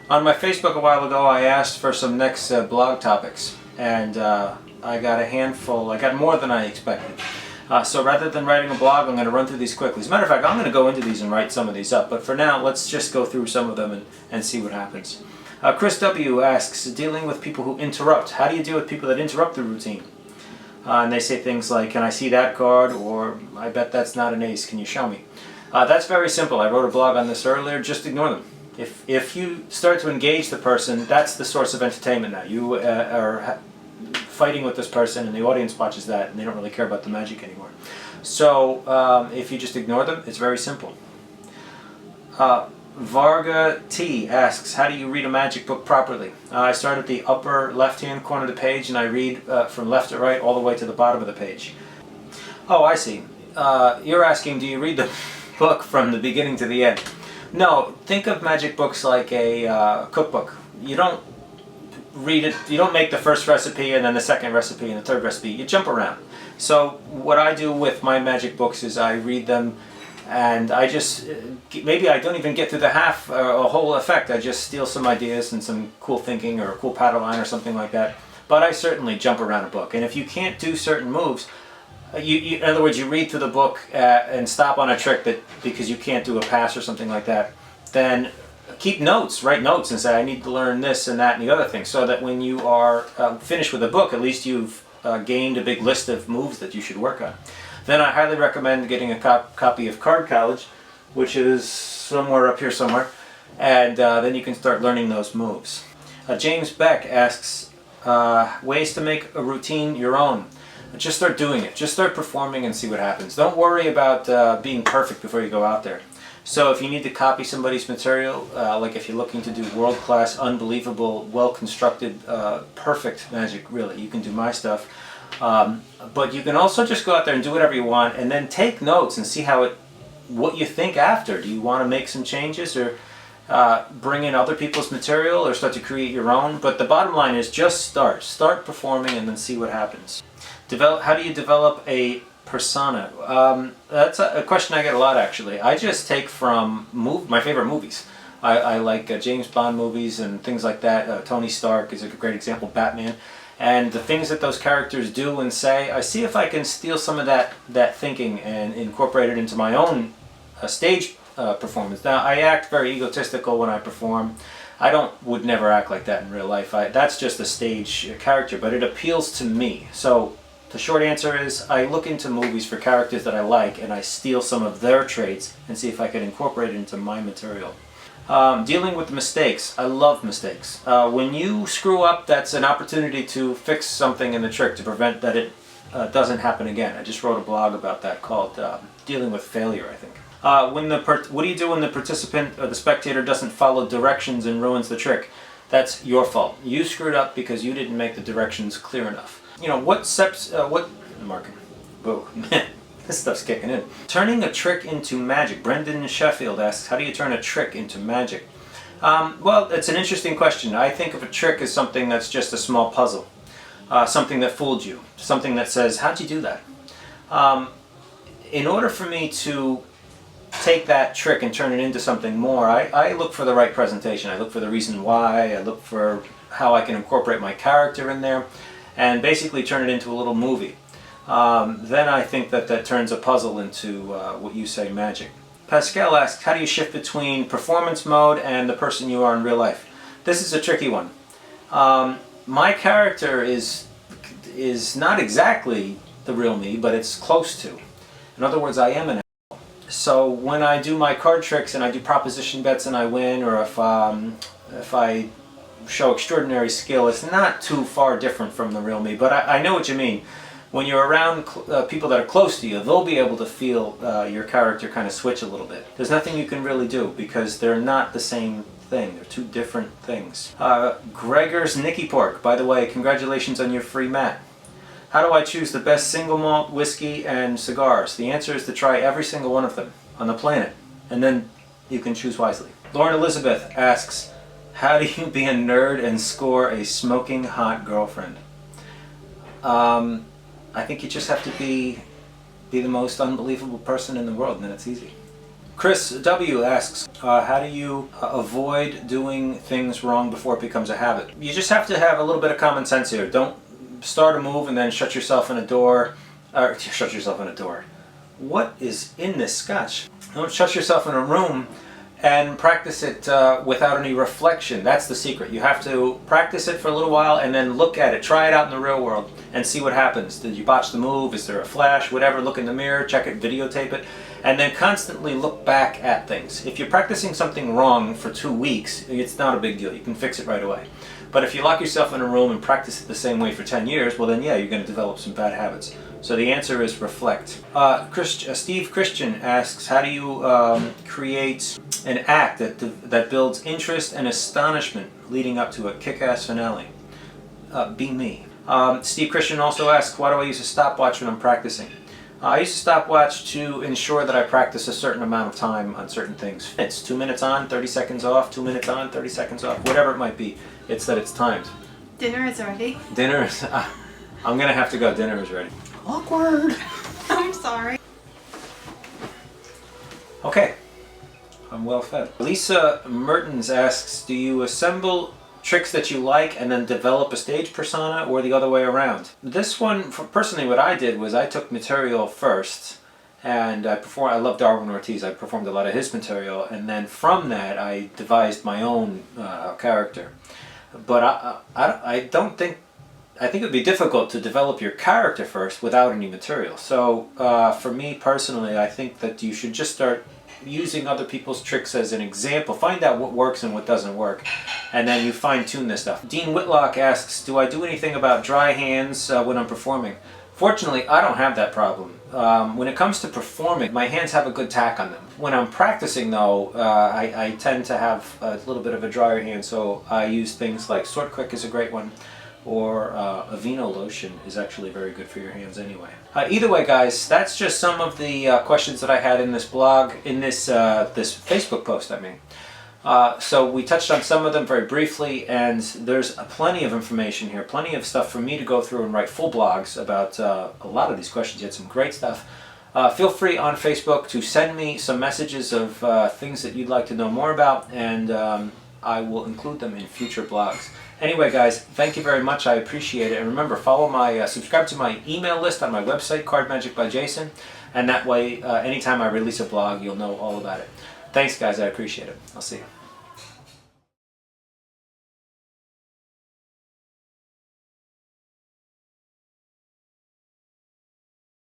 On my Facebook a while ago, I asked for some next blog topics, and I got a handful. I got more than I expected. So rather than writing a blog, I'm going to run through these quickly. As a matter of fact, I'm going to go into these and write some of these up. But for now, let's just go through some of them and see what happens. Chris W. asks, dealing with people who interrupt. How do you deal with people that interrupt the routine? And they say things like, can I see that card? Or, I bet that's not an ace. Can you show me? That's very simple. I wrote a blog on this earlier. Just ignore them. If you start to engage the person, that's the source of entertainment now. You are fighting with this person and the audience watches that and they don't really care about the magic anymore. So if you just ignore them, it's very simple. Varga T asks, how do you read a magic book properly? I start at the upper left-hand corner of the page and I read from left to right all the way to the bottom of the page. Oh, I see. You're asking, do you read the book from the beginning to the end? No, think of magic books like a cookbook. You don't read it, you don't make the first recipe and then the second recipe and the third recipe. You jump around. So what I do with my magic books is I read them and I just, maybe I don't even get through the half, a whole effect. I just steal some ideas and some cool thinking or a cool paddle line or something like that. But I certainly jump around a book. And if you can't do certain moves, in other words, you read through the book and stop on a trick that because you can't do a pass or something like that, then keep notes, write notes and say, I need to learn this and that and the other thing, so that when you are finished with the book, at least you've gained a big list of moves that you should work on. Then I highly recommend getting a copy of Card College, which is somewhere up here somewhere, and then you can start learning those moves. James Beck asks, ways to make a routine your own. Just start doing it. Just start performing and see what happens. Don't worry about being perfect before you go out there. So if you need to copy somebody's material, like if you're looking to do world-class, unbelievable, well-constructed, perfect magic, really, you can do my stuff. But you can also just go out there and do whatever you want and then take notes and see what you think after. Do you want to make some changes or bring in other people's material or start to create your own? But the bottom line is just start. Start performing and then see what happens. How do you develop a persona? That's a question I get a lot, actually. I just take from my favorite movies. I like James Bond movies and things like that. Tony Stark is a great example, Batman. And the things that those characters do and say, I see if I can steal some of that thinking and incorporate it into my own stage performance. Now, I act very egotistical when I perform. I would never act like that in real life. That's just a stage character, but it appeals to me. So the short answer is I look into movies for characters that I like and I steal some of their traits and see if I can incorporate it into my material. Dealing with the mistakes. I love mistakes. When you screw up, that's an opportunity to fix something in the trick to prevent that it doesn't happen again. I just wrote a blog about that called Dealing with Failure, I think. What do you do when the participant or the spectator doesn't follow directions and ruins the trick? That's your fault. You screwed up because you didn't make the directions clear enough. You know, what steps, Mark, whoa, this stuff's kicking in. Turning a trick into magic. Brendan Sheffield asks, how do you turn a trick into magic? Well, it's an interesting question. I think of a trick as something that's just a small puzzle. Something that fooled you. Something that says, how'd you do that? In order for me to take that trick and turn it into something more, I look for the right presentation. I look for the reason why. I look for how I can incorporate my character in there and basically turn it into a little movie. Then I think that turns a puzzle into what you say, magic. Pascal asks, how do you shift between performance mode and the person you are in real life? This is a tricky one. My character is not exactly the real me, but it's close to. In other words, I am an asshole. So when I do my card tricks and I do proposition bets and I win, or if I show extraordinary skill, it's not too far different from the real me, but I know what you mean. When you're around people that are close to you, they'll be able to feel your character kind of switch a little bit. There's nothing you can really do because they're not the same thing. They're two different things. Gregor's Nicky Pork, by the way, congratulations on your free mat. How do I choose the best single malt whiskey and cigars? The answer is to try every single one of them on the planet, and then you can choose wisely. Lauren Elizabeth asks, how do you be a nerd and score a smoking hot girlfriend? I think you just have to be the most unbelievable person in the world, and then it's easy. Chris W. asks, how do you avoid doing things wrong before it becomes a habit? You just have to have a little bit of common sense here. Don't start a move and then shut yourself in a door. Shut yourself in a door. What is in this scotch? Don't shut yourself in a room and practice it without any reflection. That's the secret. You have to practice it for a little while and then look at it. Try it out in the real world and see what happens. Did you botch the move? Is there a flash? Whatever. Look in the mirror, check it, videotape it, and then constantly look back at things. If you're practicing something wrong for 2 weeks, it's not a big deal. You can fix it right away. But if you lock yourself in a room and practice it the same way for 10 years, well then yeah, you're going to develop some bad habits. So the answer is reflect. Steve Christian asks, how do you create an act that builds interest and astonishment leading up to a kick-ass finale? Be me. Steve Christian also asks, why do I use a stopwatch when I'm practicing? I use a stopwatch to ensure that I practice a certain amount of time on certain things. It's 2 minutes on, 30 seconds off, 2 minutes on, 30 seconds off, whatever it might be. It's that it's timed. Dinner is ready. Dinner is... I'm going to have to go. Dinner is ready. Awkward. I'm sorry. Okay. I'm well fed. Lisa Mertens asks, do you assemble tricks that you like and then develop a stage persona, or the other way around? This one, personally, what I did was I took material first, and I love Darwin Ortiz. I performed a lot of his material, and then from that I devised my own character. But I don't think... I think it would be difficult to develop your character first without any material. So for me personally, I think that you should just start using other people's tricks as an example. Find out what works and what doesn't work, and then you fine-tune this stuff. Dean Whitlock asks, do I do anything about dry hands when I'm performing? Fortunately, I don't have that problem. When it comes to performing, my hands have a good tack on them. When I'm practicing though, I tend to have a little bit of a drier hand, so I use things like Sort Quick is a great one, or Aveeno lotion is actually very good for your hands anyway. Either way, guys, that's just some of the questions that I had in this blog, in this this Facebook post, I mean. So we touched on some of them very briefly, and there's plenty of information here, plenty of stuff for me to go through and write full blogs about a lot of these questions. You had some great stuff. Feel free on Facebook to send me some messages of things that you'd like to know more about, and I will include them in future blogs. Anyway, guys, thank you very much. I appreciate it. And remember, subscribe to my email list on my website, Card Magic by Jason, and that way, anytime I release a blog, you'll know all about it. Thanks, guys. I appreciate it. I'll see you.